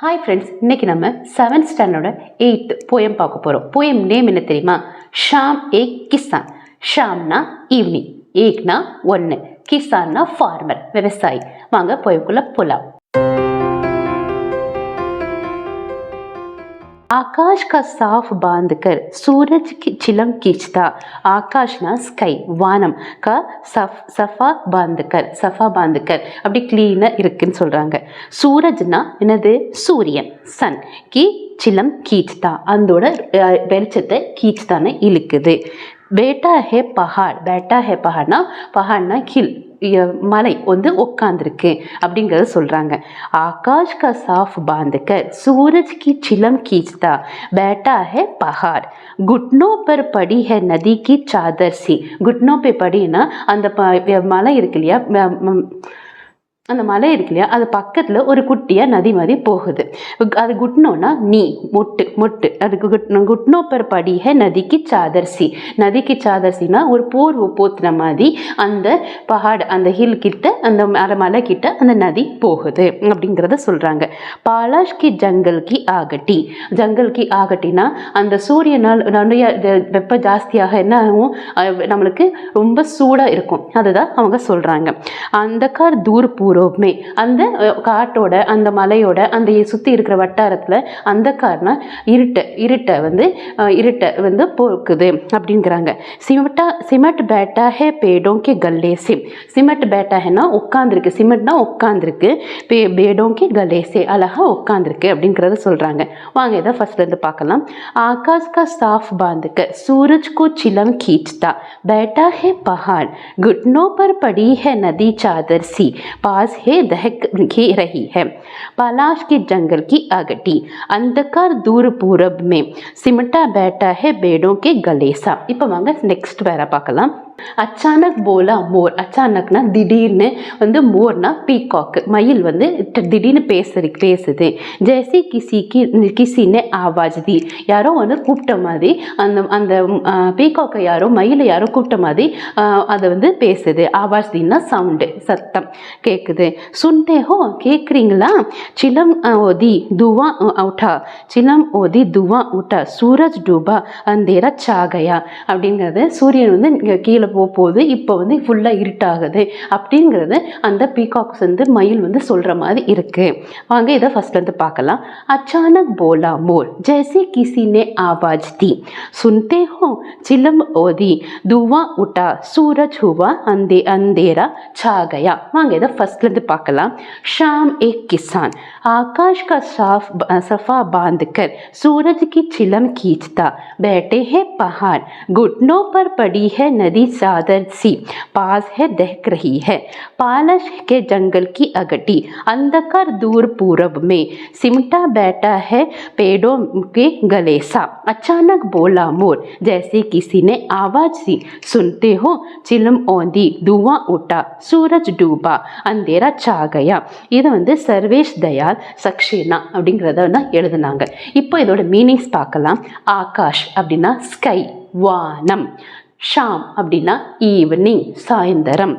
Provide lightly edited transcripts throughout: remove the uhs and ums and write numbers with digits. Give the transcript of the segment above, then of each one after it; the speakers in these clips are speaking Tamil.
ஹாய் ஃப்ரெண்ட்ஸ், இன்னைக்கு நம்ம 7th ஸ்டாண்டர்டோட 8th போயம் பார்க்க போகிறோம். போயம் நேம் என்ன தெரியுமா? ஷாம் ஏக் கிசான். ஷாம்னா ஈவினிங், ஏக்னா 1, கிசான்னா ஃபார்மர், விவசாயி. வாங்க போயம்குள்ள போலாம். आकाश का साफ बांध कर सूरज की चिलम खींचता. ஆகாஷ்னா ஸ்கை, வானம். का சஃபா பாந்துக்கர், சஃபா பாந்துக்கர் அப்படி கிளீனாக இருக்குன்னு சொல்கிறாங்க. சூரஜ்னா என்னது? சூரியன், சன். கி சிலம் கீச்தா, அதோட வெளிச்சத்தை கீச்தான்னு இழுக்குது. பேட்டா ஹே பஹாட். பேட்டா ஹே பஹாட்னா, பஹாட்னா ஹில், மலை வந்து உட்காந்துருக்கு அப்படிங்கிறத சொல்கிறாங்க. ஆகாஷ் கா சாஃப் பாந்துக்கர் सूरज की चिलम खींचता बैठा है पहाड़ घुटनों पर पड़ी है नदी की चादर सी. घुटनों पे पड़ीना அந்த மலை இருக்கு இல்லையா, அந்த மலை இருக்கு இல்லையா, அது பக்கத்தில் ஒரு குட்டியாக நதி மாதிரி போகுது. அது குட்னோன்னா நீ, மொட்டு மொட்டு, அதுக்கு குட்னோ பர் படிக நதிக்கு சாதர்சி. நதிக்கு சாதர்சினா ஒரு போர்வை போத்துன மாதிரி அந்த பஹாடு, அந்த ஹில் கிட்ட, அந்த மலை கிட்ட அந்த நதி போகுது அப்படிங்கிறத சொல்கிறாங்க. பாலாஷ் கி ஜங்கல் கி ஆகட்டி. ஜங்கல் கி ஆகட்டினா அந்த சூரியனால் நிறைய வெப்பம் ஜாஸ்தியாக என்ன ஆகும், நம்மளுக்கு ரொம்ப சூடாக இருக்கும். அதுதான் அவங்க சொல்கிறாங்க. அந்த கார் தூர் பூர்வமே, அந்த காட்டோட, அந்த மலையோட, அந்த சுற்றி இருக்கிற வட்டாரத்தில் அந்த கார்னா இருட்டை வந்து போக்குது அப்படிங்கிறாங்க. சிமெண்ட் பேட்டா ஹே பேடோं के गले से. சிமெண்ட் பேட்டா ஹேனா உட்காந்துருக்கு, சிமெண்ட்னா உட்காந்துருக்கு, பேடோं के गले से அழகா உட்காந்துருக்கு அப்படிங்கிறத சொல்கிறாங்க. வாங்க இதை ஃபர்ஸ்ட்லேருந்து பார்க்கலாம். ஆகாஷ் का साफ बांधकर सूरज को चिलम खींचता बैठा है पहाड़ घुटनों पर पड़ी है नदी चादर सी पास है दहक रही है पलाश के जंगल की आगटी अंधकार दूर पूरब में सिमटा बैठा है बेड़ों के गले सा. இப்போ வாங்க நெக்ஸ்ட் வேற பார்க்கலாம். அச்சானக் போலா மோர். அச்சானக்னா திடீர்னு வந்து, மோர்னா பீகாக், மயில் வந்து திடீர்னு பேசுது. ஜெய்சி கிசினே ஆவாஜ் தி. யாரோ வந்து கூப்பிட்ட மாதிரி, அந்த பீகாக்கை யாரோ, மயிலை யாரோ கூப்பிட்ட மாதிரி அதை வந்து பேசுது. ஆவாஜ் தின்னா சவுண்டு, சத்தம் கேட்குது. சுன்டே ஹோ, கேட்குறீங்களா? சிலம் ஓதி துவா உட்டா. சிலம் ஓதி துவா உட்டா சூரஜ் டூபா அந்தேரா சாகையா அப்படிங்கிறது, சூரியன் வந்து கீழே போகுது, இப்போ வந்து ஃபுல்லாக இருட்டாகுது அப்படிங்கிறது அந்த பீகாக்ஸ் வந்து, மயில் வந்து சொல்கிற மாதிரி இருக்கு. வாங்க இதை ஃபர்ஸ்ட்லேருந்து பார்க்கலாம். அச்சானக் போலா மோர் ஜெய்சி கிசினே ஆவாஜ் தி சுன்தே ஹோ சிலம் ஓதி துவா உட்டா சூரஜ் ஹுவா அந்தேரா சாகையா. வாங்க இதை ஃபர்ஸ்ட்லேருந்து பார்க்கலாம். ஷாம் ஏக் கிசான் आकाश का सफा बांध कर सूरज की चिलम खींचता बैठे हैं पहाड़ घुटनों पर पड़ी है नदी चादर सी पास है दहक रही है पालश के जंगल की अगटी अंधकार दूर पूरब में सिमटा बैठा है पेड़ों के गले सा अचानक बोला मोर जैसे किसी ने आवाज सी सुनते हो चिलम ओंदी धुआं उठा सूरज डूबा अंधेरा छा गया. இது வந்து சர்வேஷ் தயாள் சக்சேனா அப்படிங்கிறத எழுதுனாங்க. இப்போ இதோட மீனிங்ஸ் பார்க்கலாம். ஆகாஷ் அப்படின்னா ஸ்கை, வானம். ஷாம் அப்படின்னா ஈவினிங், சாயந்தரம்.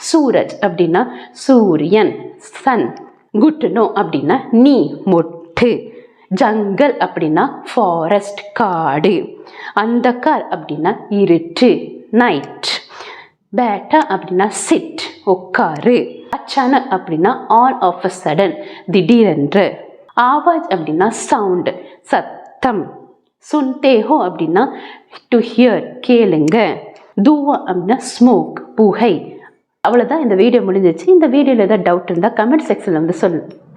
சூரஜ் அப்படின்னா சூரியன், சன். குட்னோ அப்படின்னா நீ, மொட்டு. ஜங்கல் அப்படின்னா ஃபாரஸ்ட், காடு. அந்தகார் அப்படின்னா இருட்டு, நைட். பேட்டா அப்படின்னா சிட், உட்காரு. அச்சானக் அப்படின்னா ஆல் ஆஃப் அ சடன், திடீரென்று. ஆவாஜ் அப்படின்னா சவுண்ட், சத்தம். சுன்தேஹோ அப்படின்னா டு ஹியர், கேளுங்க. தூவா அப்படின்னா ஸ்மோக், புகை. அவ்வளோதான், இந்த வீடியோ முடிஞ்சிச்சு. இந்த வீடியோவில் ஏதாவது டவுட் இருந்தால் கமெண்ட் செக்ஷனில் வந்து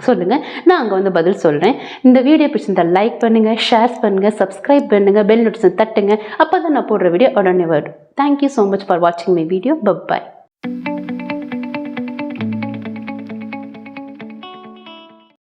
சொல்லுங்கள், நான் அங்கே வந்து பதில் சொல்கிறேன். இந்த வீடியோ பிடிச்சிருந்தால் லைக் பண்ணுங்கள், ஷேர் பண்ணுங்கள், சப்ஸ்கிரைப் பண்ணுங்கள், பெல் நோட்டிஃபிகேஷன் தட்டுங்க. அப்போ தான் நான் போடுற வீடியோ உடனே வரும். தேங்க்யூ ஸோ மச் ஃபார் வாட்சிங் மை வீடியோ. பை.